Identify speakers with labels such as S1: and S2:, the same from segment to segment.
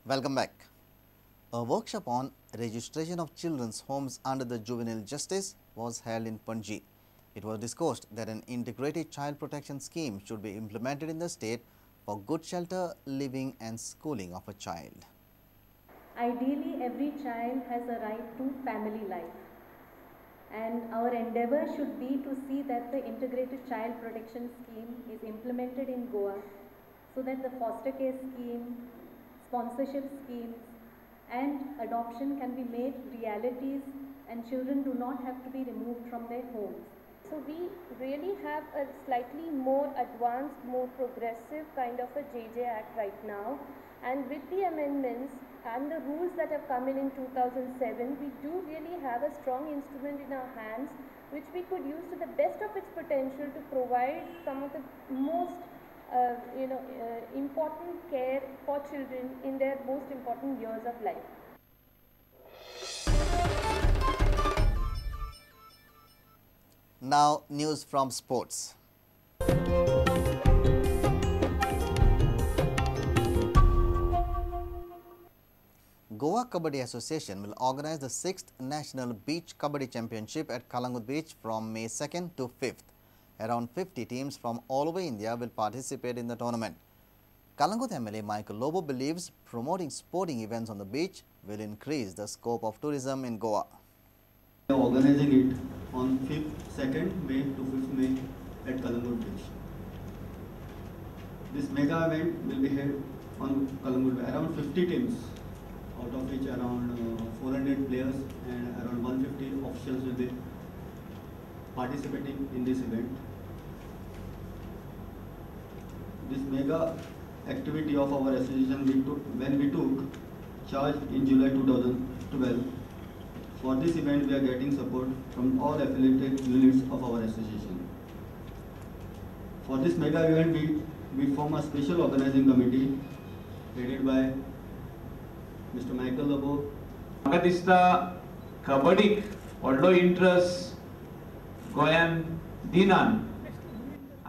S1: Welcome back. A workshop on registration of children's homes under the Juvenile Justice was held in Panji. It was discussed that an integrated child protection scheme should be implemented in the state for good shelter, living and schooling of a child.
S2: Ideally, every child has a right to family life, and our endeavour should be to see that the integrated child protection scheme is implemented in Goa so that the foster care scheme, sponsorship schemes and adoption can be made realities and children do not have to be removed from their homes.
S3: So we really have a slightly more advanced, more progressive kind of a JJ Act right now, and with the amendments and the rules that have come in 2007, we do really have a strong instrument in our hands which we could use to the best of its potential to provide some of the most important care for children in their most important years of life.
S1: Now news from sports. Goa Kabaddi Association will organize the 6th National Beach Kabaddi Championship at Calangute Beach from May 2nd to 5th. Around 50 teams from all over India will participate in the tournament. Calangute MLA Michael Lobo believes promoting sporting events on the beach will increase the scope of tourism in Goa.
S4: We are organizing it on 2nd May to 5th May at Calangute Beach. This mega event will be held on Calangute Beach. Around 50 teams, out of which around 400 players and around 150 officials will be participating in this event. This mega activity of our association when we took charge in July 2012. For this event, we are getting support from all affiliated units of our association. For this mega event, we form a special organizing committee headed by Mr. Michael Lobo.
S5: म्हाका दिसता कबड्डीक व्हडलो interest गोंयान दिनान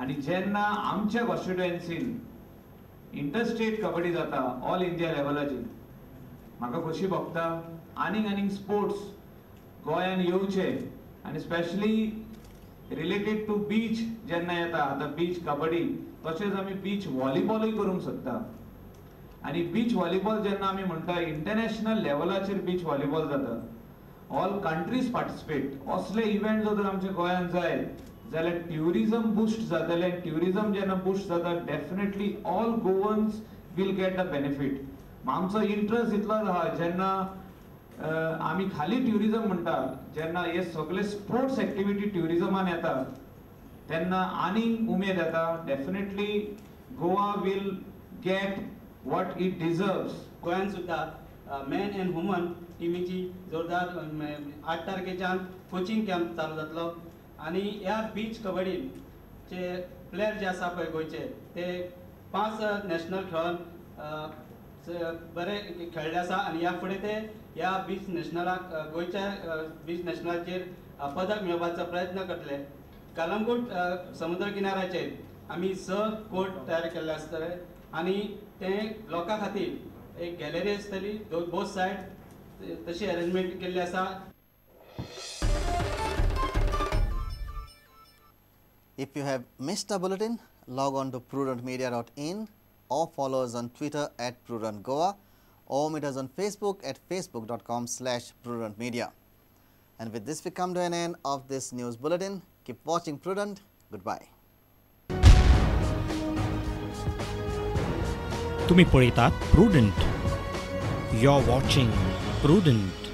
S5: आनी जेन्ना आमच्या कॉन्स्टिट्युएन्सीन interstate kabaddi जाता all India लेवलाचेर म्हाका खोशी भोगता आनीक स्पोर्ट्स गोंयान येवचे आनी स्पेशली रिलेटेड टू बीच जेन्ना येता आतां बीच कबड्डी तशेंच आमी बीच व्हॉलीबॉलूय करूंक शकता आनी बीच व्हॉलीबॉल जेन्ना आमी म्हणटा इंटरनॅशनल लेवलाचेर बीच व्हॉलीबॉल जाता ऑल कंट्रीज पार्टिसिपेट असले इव्हेंट जर आमच्या गोंयान जाय जाल्यार ट्युरिजम बुस्ट जातले ट्युरिजम जेन्ना बुस्ट जाता definitely all Goans will get the benefit आमचो इंट्रस्ट इतलो आहा जेन्ना आमी खाली ट्युरिजम म्हणटा जेन्ना हे सगळे स्पोर्ट्स एक्टिविटी ट्युरिजमान येता तेन्ना आनीक उमेद येता definitely Goa will get what it deserves.
S6: गोंयान सुद्धा मॅन एंड वुमन टिमीची जोरदार 8 तारखेच्यान कोचिंग कॅम्प चालू जातलो आनी ह्या बीच कबड्डीचे प्लेयर जे आसा पळय गोंयचे ते 5 नॅशनल खेळोन बरे खेळ्ळे आसा आनी ह्या फुडें ते ह्या बीच नॅशनलाक गोंयच्या बीच नॅशनलाचेर पदक मेळोवपाचो प्रयत्न करतले. कलंगूट समुद्र किनाऱ्याचेर आमी 6 कोर्ट तयार केल्ले आसतले आनी ते लोकां खातीर एक गॅलरी आसतली बोथ सायड तशी अरेंजमेंट केल्ली आसा.
S1: If you have missed a bulletin, log on to prudentmedia.in or follow us on Twitter at PrudentGoa or meet us on Facebook at facebook.com/prudentmedia. And with this we come to an end of this news bulletin. Keep watching Prudent. Goodbye.
S7: तुम्ही पळयतात prudent. You're watching Prudent.